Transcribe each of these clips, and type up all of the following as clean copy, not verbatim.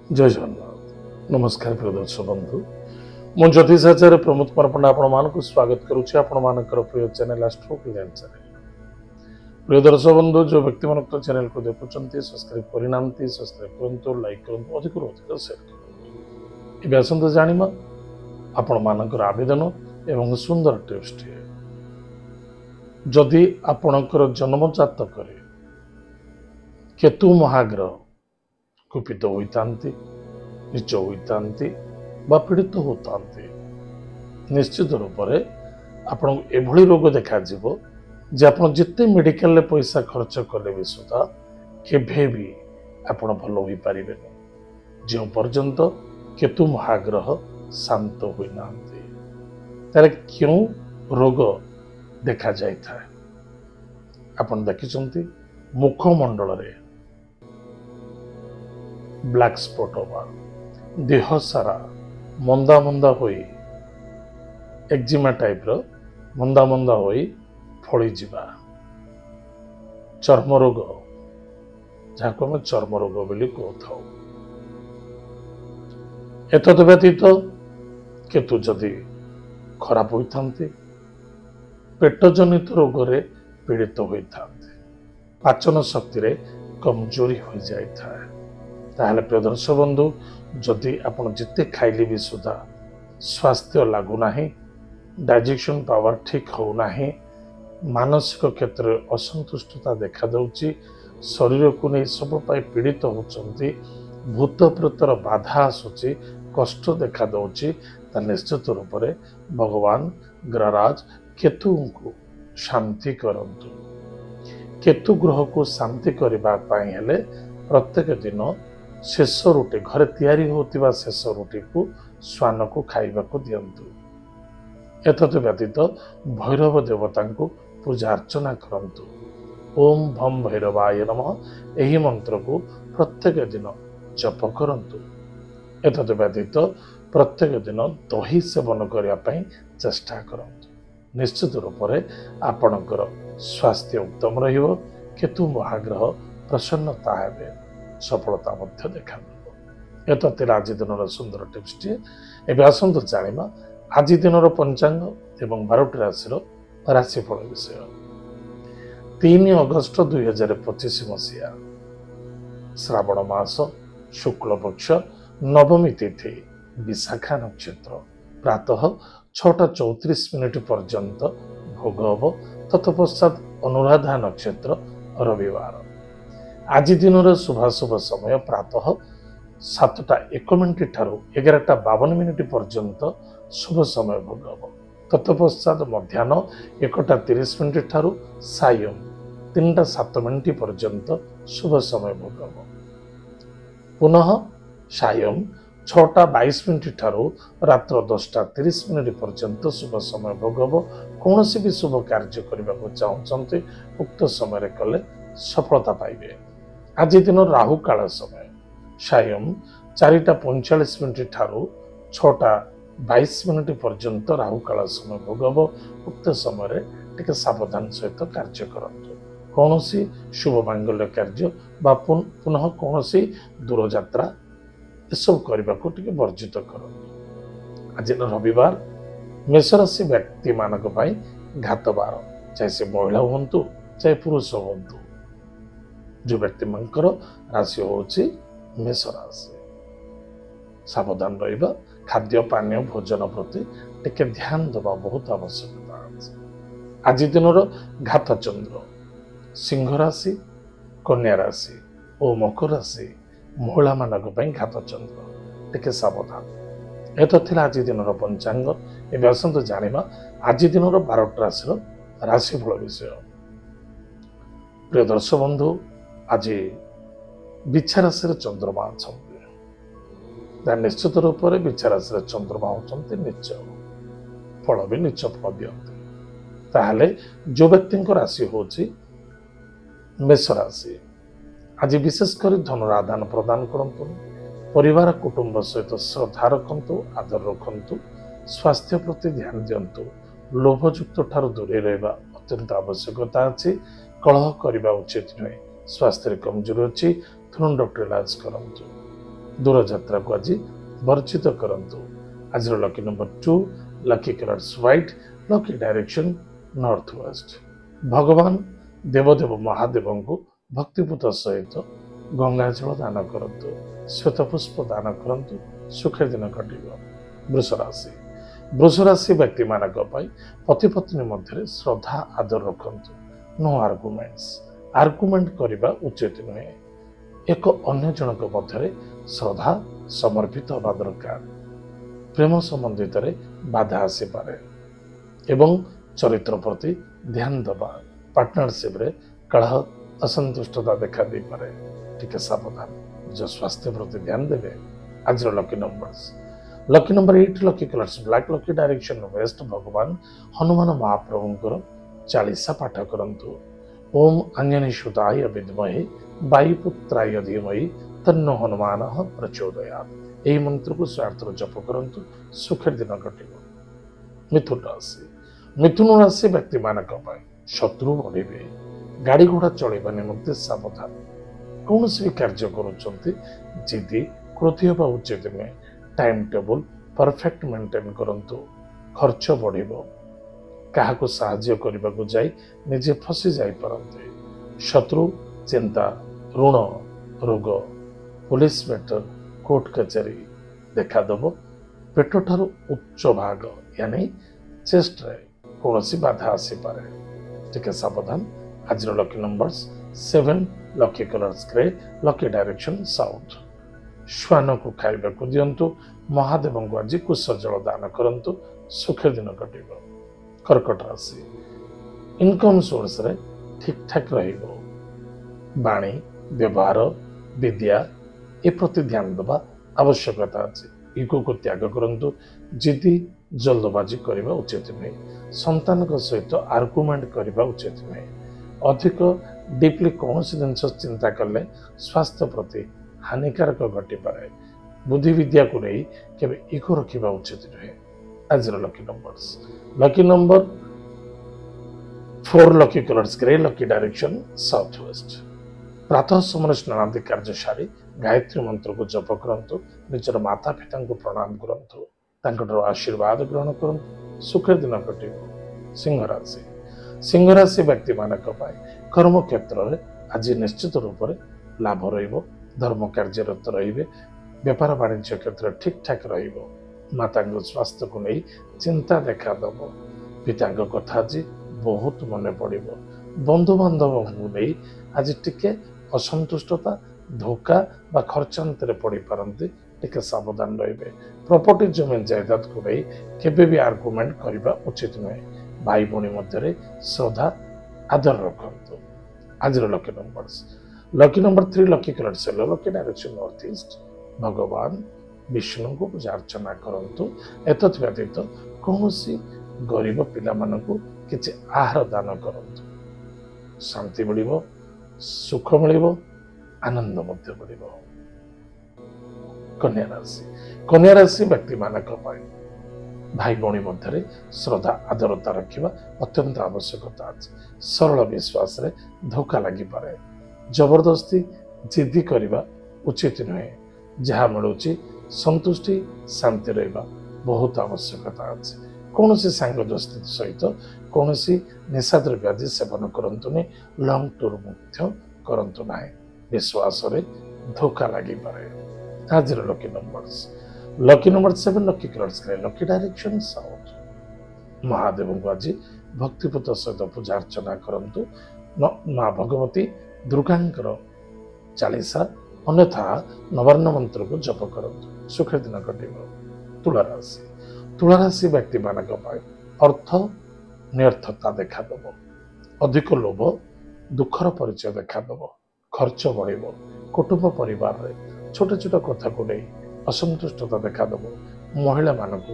जय जगन्नाथ नमस्कार प्रिय दर्शक बंधु मु ज्योतिषाचार्य प्रमोद कुमार पंडा आपण स्वागत करुच्ची आपण प्रिय चैनल एस्ट्रो क्लियरेंस चैनल। प्रिय दर्शक बंधु जो व्यक्ति मन चैनल को देखुं सब्सक्राइब करना सब्सक्राइब करूँ लाइक करूँ अधिक अधिक शेयर करूँ। आसत जाना आपण मानकर आवेदन एवं सुंदर टिप्स टे जदि आपणकर जन्म जातक केतु महाग्रह कुपित होता नीच होता पीड़ित होता निश्चित रूप से आपन एभली रोग देखा जे आप जिते मेडिकल पैसा खर्च कले भी सुधा केभे भी आपण भल हो पारे जो पर्यंत केतु महाग्रह शांत होना क्यों रोग देखा जाए आपन देखिं मुखमंडल ब्लैक स्पॉट होगा देह सारा मंदा मंदा होई एक्जिमा टाइप रो मंदा मंदा होई फड़ी जिबा चर्म रोग जहाँ को मैं चर्म रोग बोली कहता एतद व्यतीत केतु जदि खराब होता पेट जनित रोग रे पीड़ित होता पाचन शक्ति रे कमजोरी हो जाए ताहले प्रिय दर्शक बंधु जदि आपण जिते खाइले भी सुधा स्वास्थ्य लगुना डाइजेशन पावर ठीक होना मानसिक क्षेत्र में असंतुष्टता देखा दौची शरीर को नहीं सब पीड़ित होती भूत प्रेतर बाधा आसूची कष्ट देखा दौची निश्चित रूप से भगवान ग्रहराज केतु को शांति करंतु। केतु ग्रह को शांति करने प्रत्येक दिन शेष रुटी घरे तैयारी होतिबा शेष रुटी को श्वान को खाइबा को दियंतु। एतद व्यतीत भैरव देवता को पूजा अर्चना करंतु। ओम भम भैरवाय नमः एही मंत्र को प्रत्येक दिन जप करंतु। एतद व्यतीत प्रत्येक दिन दही सेवन करने पई चेष्टा करंतु। निश्चित रूप से आपणकर स्वास्थ्य उत्तम रहिबो केतु महाग्रह प्रसन्नता हेबे सफलता मध्य देखा एत आज दिन सुंदर टिप्स टी एवं आसत जाना आज दिन पंचांग एवं 12टी राशि राशिफल विषय 3 अगस्त 2025 मसीहा श्रावण मास शुक्ल पक्ष नवमी तिथि विशाखा नक्षत्र प्रातः 6:34 पर्यंत भोग हम तत्पश्चात अनुराधा नक्षत्र रविवार। आज दिन शुभाशुभ समय प्रातः 7:01 ठारू 11:52 पर्यंत शुभ समय भोग हम तत्पश्चात मध्याह्न 1:30 ठारू सायं 3:07 पर्यंत शुभ समय भोग हम पुनः सायं 6:22 ठारू रात्र 10:30 पर्यंत शुभ समय भोग हम कौन भी शुभ कार्य करने को चाहते उक्त समय कले सफलता पाइबे। आज दिन राहु काल समय सायं 4:45 ठारू 6:22 पर्यंत राहु काल समय भोग हम उक्त समय टिके सावधान सहित कार्य करंतु। कौन सी शुभ मांगल्य कार्य बा पुनः कौन सी दूर यात्रा सब करने को टिके वर्जित करंतु। आज रविवार मेष राशि व्यक्ति मानक पई घात बार चाहे से महिला हूँ चाहे पुरुष हूँ जो व्यक्ति मंकर राशि होची मेष राशि सावधान रहिबा खाद्य पानीय भोजन प्रति टिके ध्यान देवा बहुत आवश्यकता अछि। आज दिन घात चंद्र सिंह राशि कन्या राशि और मकर राशि महिला मानक पई घात चंद्र टिके सावधान एत थिला आज दिन पंचांग एवं आसत जानिबा आज दिन 12टी राशि राशिफल विषय। प्रिय दर्शक बंधु आज बिछा राशि चंद्रमा अच्छा निश्चित रूप से बिछा राशि चंद्रमा होती नीच फल भी नीच फल दिखते ताहले जो व्यक्ति राशि होची मेष राशि आज विशेषकर धनर आदान प्रदान करंतु परिवार कुटुंब सहित श्रद्धा रखंतु आदर रखंतु स्वास्थ्य प्रति ध्यान दिंतु लोभयुक्त ठार दूरे रहिबा अत्यंत आवश्यकता अछि। कलह करने उचित नुहे स्वास्थ्य कमजोरी अच्छी तुरंत डॉक्टर इलाज करंतु। दूर यात्रा को आज वर्जित करंतु। आज lucky number 2 lucky colours white lucky direction north west. भगवान देवदेव महादेव को भक्तिपूत सहित गंगा जल दान करंतु श्वेत पुष्प दान करंतु सुखर दिन कटिब। वृष राशि वृष राशि व्यक्ति मानक पति पत्नी मध्य श्रद्धा आदर रखंतु। नो आर्गुमेंट करने उचित नुहे। एक अन्य जनक मध्य श्रद्धा समर्पित हवा दरकार। प्रेम संबंधित बाधा आसीपे एवं चरित्र प्रति ध्यान दबा पार्टनरशिप रे कलह असंतुष्टता देखा दे पारे। टिके सावधान निज स्वास्थ्य प्रति ध्यान देवे। आज lucky number 8 lucky colours black lucky direction waste. भगवान हनुमान महाप्रभुंकर 40 पाठ करंतु। ओम अंजनी सुताय विद्महे वायुपुत्राय धीमहि तन्नो हनुमान प्रचोदयात्। यही मंत्र को स्वार्थर जप करंतु सुखर दिन कटिब। मिथुन राशि मिथुन राशि व्यक्ति मानक शत्रु बढ़े। गाड़ी घोड़ा चलवा निमंते सावधान। कौन भी कार्य करुँच जिदी क्रोधी हवा उचित नुहे। टाइम टेबल परफेक्ट मेंटेन करंतु। खर्च बढ़िबो। काहाको साहाय्य करने को जाई निजे फसी जाई परंते। शत्रु चिंता ऋण रोग पुलिस मैटर कोर्ट कचेरी देखा दबो। पेट ठारू उच्च भाग यानी चेस्ट रे कौन सी बाधा आसीपे। टिके सावधान। आज lucky numbers 7 lucky colours grey lucky direction south. श्वान को खाइबा को दियंतु। महादेव को आज कुश जल दान करंतु सुखर दिन कटिब। कर्कट राशि इनकम सोर्स रे ठीक ठाक रहिबो। बाणी व्यवहार विद्या ए प्रति ध्यान दबा आवश्यकता अछि। इको को त्याग करंतु। जिदी जल्दबाजी करबा उचित नहीं। संतान को सहित आर्गुमेंट करबा उचित नहीं। अधिक डीपली कौन जिनस चिंता कले स्वास्थ्य प्रति हानिकारक घटी पारे। बुद्धि विद्या को नहीं केबे इको रखिबा उचित नुहे। आज lucky number 4 lucky colours grey lucky direction south west. प्रातः समय स्नानादि कार्य सारी गायत्री मंत्र को जप करंतु। निजर माता पिता को प्रणाम करंतु। तांकर आशीर्वाद ग्रहण करंतु सुखर दिन कटिब। सिंह राशि व्यक्ति मानक कर्म क्षेत्र में आज निश्चित रूप से लाभ रहिबो। धर्म कार्यरत रहिबे। व्यापार वाणिज्य क्षेत्र ठीक ठाक रहिबो। माता स्वास्थ्य को नहीं चिंता देखा दब। पिता कथा आज बहुत मन पड़ो। बंधु बांधव को नहीं आज टिके असंतुष्टता धोखा बा खर्चांतर पड़ पारती। टिके सावधान रहिबे। प्रॉपर्टी जमीन जायदाद को नहीं केबे भी आर्गुमेंट करबा उचित नुहे। भाई भौणी मध्य श्रद्धा आदर रखंतु। आज lucky number 3 lucky colours lucky direction north east. भगवान विष्णु को पूजा अर्चना करंतु। एतत् व्यतीत कौन सी गरीब पिला मानकु किछि आहार दान करंतु। शांति मिलिबो। सुख मिलिबो। आनंद मध्य मिलिबो। कन्या राशि व्यक्ति मानक भाई भौणी मध्य श्रद्धा आदरता रखा अत्यंत आवश्यकता अछि। सरल विश्वास रे धोखा लगी पारे। जबरदस्ती जिद्दी करबा उचित नुहे। जहाँ मिलूची संतुष्टि शांति रहिबा बहुत आवश्यकता अछि। कौन सी सांग दोस्ती सहित कौन सी निशा द्रव्य सेवन करंतु नहीं। लंग टूर मुक्त करंतु नहीं। विश्वास रे धोखा लगी पारे। आज lucky number 7 lucky colours grey lucky direction south. Mahadev को आज भक्तिपूत सहित पूजा अर्चना करंतु। माँ भगवती दुर्गांकर 40 अन्यथा नवर्ण मंत्र को जप करंतु सुखर दिन कटिब। तुला राशि व्यक्ति मानक अर्थ निर्थता देखा दब। अधिक लोभ दुखर परिचय देखा दब। खर्च बढ़िबो। कुटुंब परिवार रे छोट छोट कथा को नहीं असंतुष्टता देखा दब। महिला मानक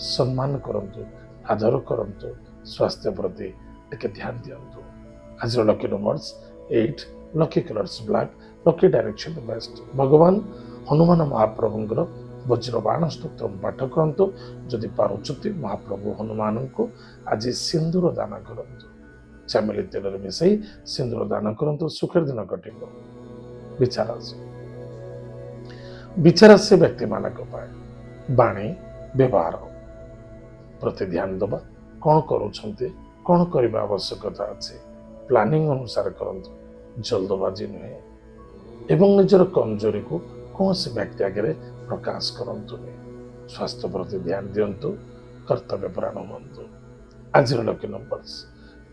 सम्मान करंतु आदर करंतु। स्वास्थ्य प्रति टिके ध्यान दियंतु। आज lucky numbers 8 lucky colours black lucky direction waste. भगवान हनुमान महाप्रभुंकर वज्रबाण स्तोत्र पाठ करंतु। जदि पारुचति महाप्रभु हनुमान को आज सिंदूर दान करंतु। चामेली तेल मिसई सिंदूर दान करंतु सुखर दिन कटिब। विचार विचारासी व्यक्ति मानक बाणी व्यवहार प्रति ध्यान दबा कौन करुछंती कौन करबा आवश्यकता अछि प्लानिंग अनुसार करंतु जल्दबाजी नुहे एवं निजर कमजोरी को कौन से व्यक्ति आगे प्रकाश करंतु स्वास्थ्य प्रति ध्यान दियंतु कर्तव्य परायण हुंतु आज lucky numbers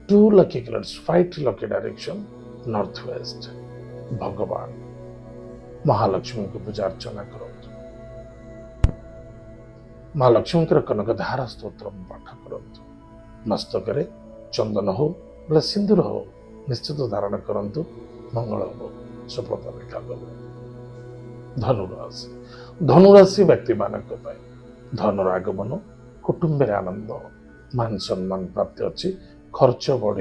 2 lucky colours 5 lucky direction north west भगवान महालक्ष्मी को पूजा अर्चना करो महालक्ष्मी कनकधारा स्तोत्र पाठ करूँ मस्तक चंदन हो बा सिंदूर हो निश्चित धारण करूँ मंगल हो सफलता देखा धनुराशि धनुराशि व्यक्ति मानक धनुर आगमन कुटुंब आनंद मान सम्मान प्राप्ति अच्छी खर्च बढ़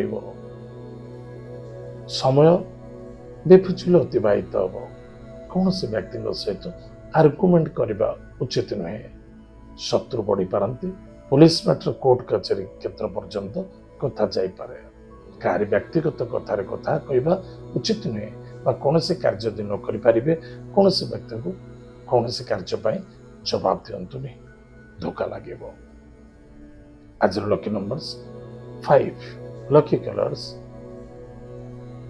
समय बेफुजिल अतिबाहित हम कौन से व्यक्ति सहित आर्गुमेंट करने उचित नुहे शत्रु बढ़ी पारती पुलिस मैटर कोर्ट कचेरी क्षेत्र पर्यंत कथा जापे कहारी व्यक्तिगत कथार कथा कहवा उचित नुहे कौन से कार्य दिन करें कौन से व्यक्ति को कौन से कार्य जवाब दिंतु धोखा लगे आज lucky numbers 5 lucky colours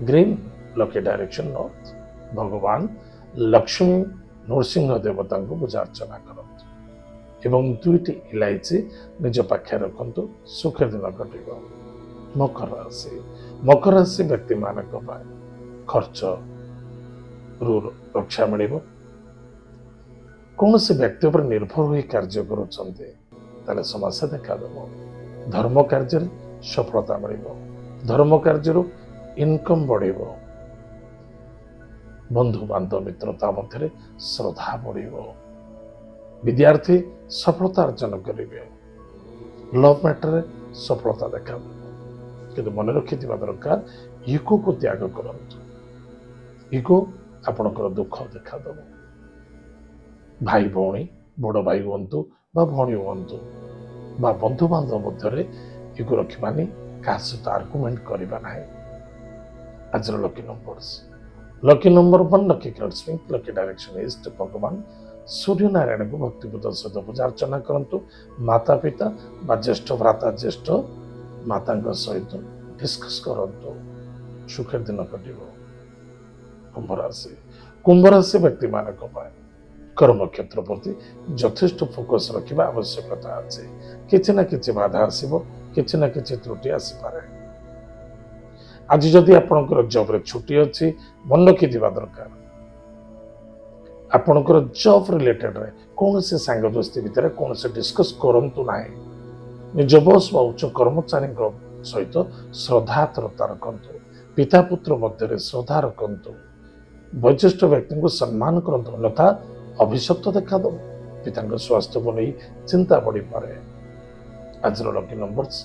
green lucky direction north भगवान लक्ष्मी नरसिंह देवता को पूजा अर्चना करते एवं दुईटी इलायची निज पाखे रखु सुख दिन कट मकर राशि व्यक्ति मानक खर्च रु रक्षा मिल कौन से व्यक्ति पर निर्भर हो कार्य कर समस्या देखा धर्म कार्य सफलता मिल धर्म कार्य इनकम बढ़ बंधु बांधव मित्रता मध्य श्रद्धा बढ़ विद्यार्थी सफलता अर्जन करेंगे लव मैटर सफलता देखा किंतु मन रखि दरकार इगो को त्याग करूँ इगो आपणकर दुख देखा भाई भौणी बड़ भाई हूँ बा भौणी हूँ बा बंधु बांधव मध्य इगो रखी क्या सहित आर्गुमेंट करना ना आज lucky numbers lucky number 1 lucky colours pink lucky direction east भगवान सूर्य नारायण को भक्तिपूत सहित पूजा अर्चना करूँ माता पिता बा ज्येष्ठ भ्राता ज्येष्ठ माता सहित डिस्कस करूँ सुख दिन कट कुंभ राशि व्यक्ति मानक कर्म क्षेत्र प्रति यथेष्ट फोकस रखा आवश्यकता अच्छे किसी ना कि बाधा आसो कि ना कि त्रुटि आसपे आज जदि आपणकर जॉब रे छुट्टी अच्छी मन रखि दरकार आपणकर जॉब रिलेटेड रे कौन से सांग दोस्ती भितर कौन से डिस्कस करंतु ना निज बॉस व उच्च कर्मचारी सहित श्रद्धात्रता रखु पिता पुत्र मध्य श्रद्धा रखु वयोज्येष्ठ व्यक्ति को सम्मान करंतु अन्यथा अभिशप्त देखा पिता स्वास्थ्य को नहीं चिंता बढ़ी पारे आज lucky numbers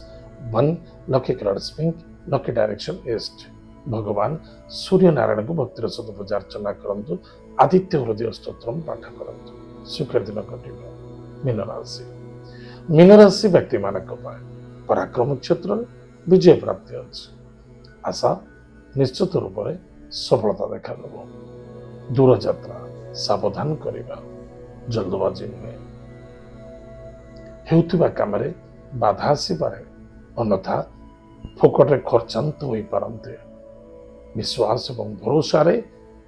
1 lucky colours pink lucky direction east भगवान सूर्य नारायण को भक्तिर सहित पूजा अर्चना करूँ आदित्य हृदय स्तोत्र पाठ करूँ सुख दिन कट मीन राशि व्यक्ति मानक पराक्रम क्षेत्र विजय प्राप्ति अच्छी आशा निश्चित रूप से सफलता देखा दूर यात्रा सावधान करवा जल्दबाजी नुहे हेउथिबा काम बाधा आसपे अन्यथा फोकटे खर्चांत हो पारते विश्वास और भरोसा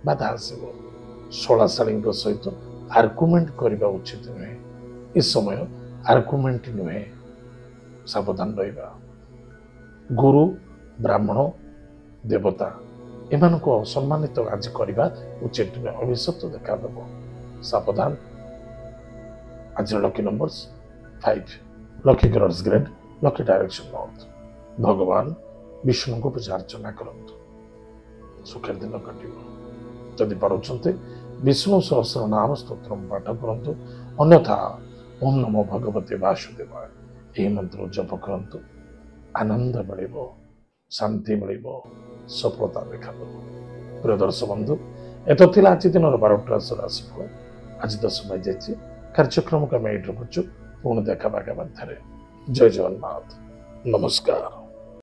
बाधा आसो शलाशाली सहित आर्गुमेंट करने उचित नुहे इस समय आर्गुमेंट नुहे सावधान रहा गुरु ब्राह्मण देवता एमान को सम्मानित आज करने उचित नुहे अभिशप्त देखा सावधान आज lucky numbers 5 lucky colours grade lucky direction north भगवान विष्णु को पूजा अर्चना करूँ सुख दिन कट जदि पार्टी विष्णु सहस्र नाम स्तोत्र पाठ करूँ अन्यथा ओम नमो भगवते वासुदेवाय यह मंत्र जप करूँ आनंद मिल शांति मिल सफलता देखा प्रिय दर्शक बंधु एत आज दिन 12टा राशिफल आज 10 बज जाइए कार्यक्रम को आम ये रखुचु पुणी देखा मध्य जय जगन्नाथ नमस्कार।